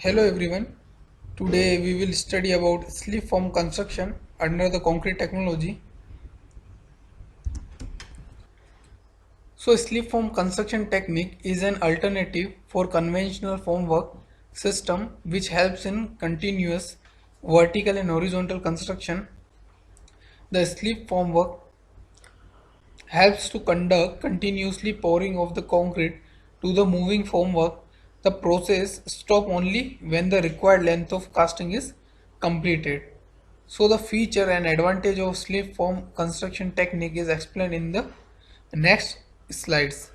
Hello everyone. Today we will study about slip form construction under the concrete technology. So slip form construction technique is an alternative for conventional formwork system which helps in continuous vertical and horizontal construction. The slip formwork helps to conduct continuously pouring of the concrete to the moving formwork. The process stops only when the required length of casting is completed. So the feature and advantage of slip form construction technique is explained in the next slides.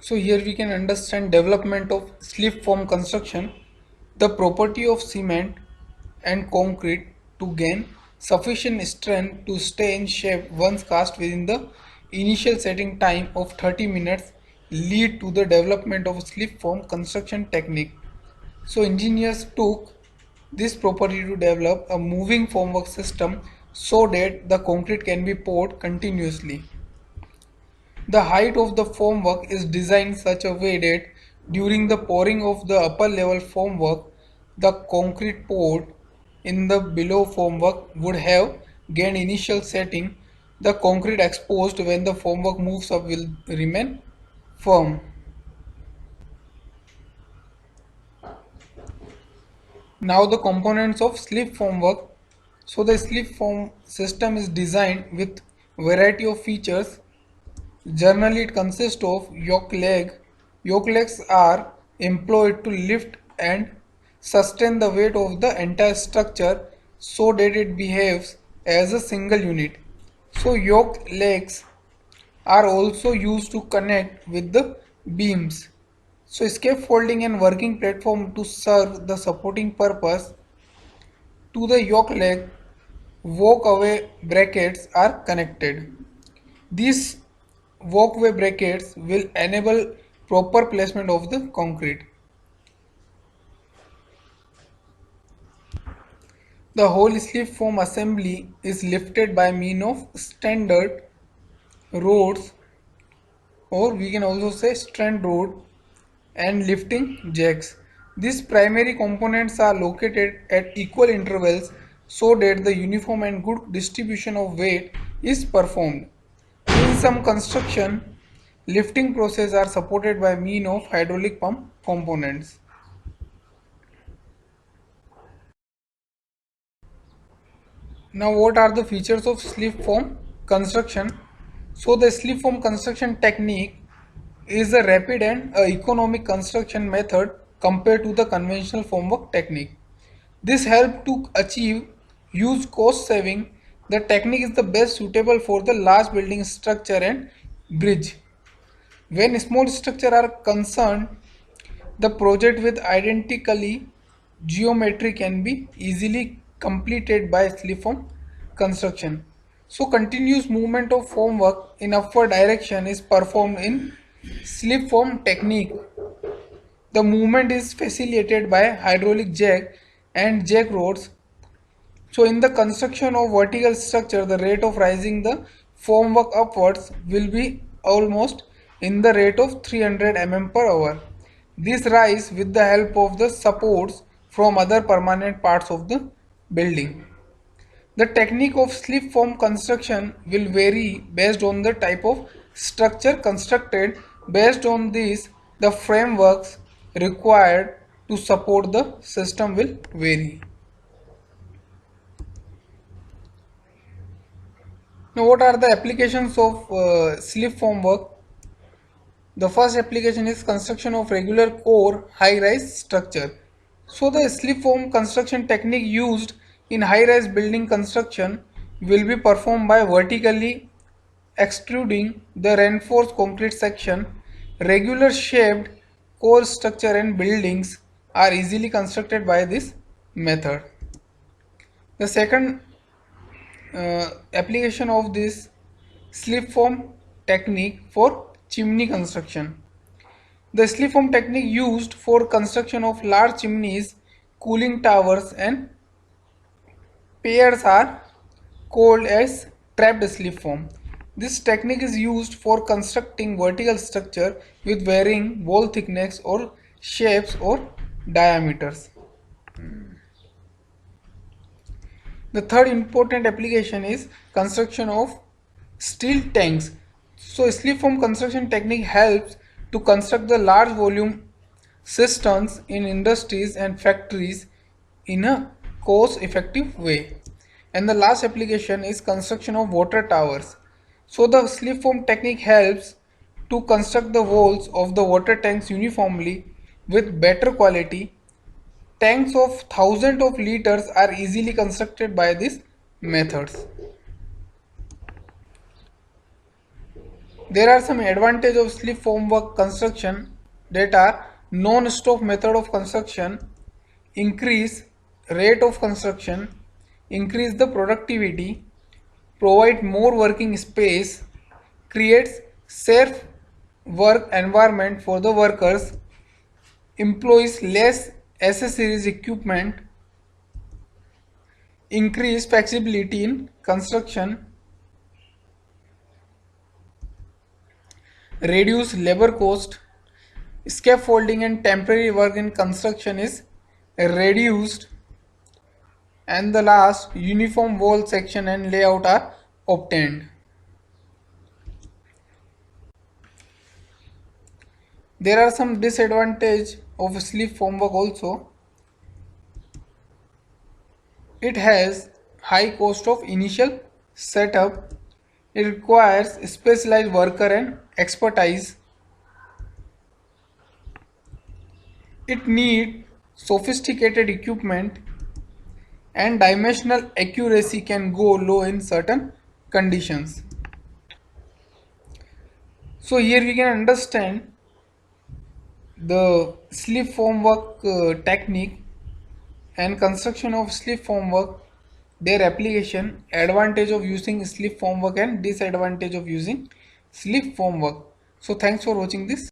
So here we can understand development of slip form construction, the property of cement and concrete to gain sufficient strength to stay in shape once cast within the initial setting time of 30 minutes lead to the development of slip form construction technique. So engineers took this property to develop a moving formwork system so that the concrete can be poured continuously. The height of the formwork is designed such a way that during the pouring of the upper level formwork, the concrete poured in the below formwork would have gained initial setting. The concrete exposed when the formwork moves up will remain firm. Now the components of slip formwork. So the slip form system is designed with variety of features. Generally, it consists of yoke leg. Yoke legs are employed to lift and sustain the weight of the entire structure so that it behaves as a single unit. So yoke legs are also used to connect with the beams. So scaffolding and working platform to serve the supporting purpose to the yoke leg walkway brackets are connected. These walkway brackets will enable proper placement of the concrete. The whole slip form assembly is lifted by means of standard rods, or we can also say strand rod, and lifting jacks. These primary components are located at equal intervals so that the uniform and good distribution of weight is performed. In some construction, lifting process are supported by means of hydraulic pump components. Now what are the features of slip form construction? So the slip form construction technique is a rapid and economic construction method compared to the conventional formwork technique. This helps to achieve huge cost saving. The technique is the best suitable for the large building structure and bridge. When small structures are concerned, the project with identically geometry can be easily completed by slip-form construction. So continuous movement of formwork in upward direction is performed in slip-form technique. The movement is facilitated by hydraulic jack and jack rods. So in the construction of vertical structure, the rate of rising the formwork upwards will be almost in the rate of 300 mm per hour. This rise with the help of the supports from other permanent parts of the building. The technique of slip form construction will vary based on the type of structure constructed. Based on this, the frameworks required to support the system will vary. Now, what are the applications of slip form work? The first application is construction of regular core high-rise structure. So the slip form construction technique used in high-rise building construction will be performed by vertically extruding the reinforced concrete section. Regular shaped core structure and buildings are easily constructed by this method. The second application of this slip form technique for chimney construction. The slip form technique used for construction of large chimneys, cooling towers and piers are called as trapped slip form. This technique is used for constructing vertical structure with varying wall thickness or shapes or diameters. The third important application is construction of steel tanks. So slipform construction technique helps to construct the large volume systems in industries and factories in a cost effective way. And the last application is construction of water towers. So the slipform technique helps to construct the walls of the water tanks uniformly with better quality. Tanks of thousands of liters are easily constructed by these methods. There are some advantages of slip formwork construction that are non-stop method of construction, increase rate of construction, increase the productivity, provide more working space, creates safe work environment for the workers, employs less accessories equipment, increase flexibility in construction, reduce labor cost, scaffolding and temporary work in construction is reduced, and the last, uniform wall section and layout are obtained. There are some disadvantages of slip formwork also. It has high cost of initial setup. It requires specialized worker and expertise. It needs sophisticated equipment, and dimensional accuracy can go low in certain conditions. So here we can understand the slip formwork technique and construction of slip formwork, their application, advantage of using slip formwork and disadvantage of using slip formwork. So thanks for watching this.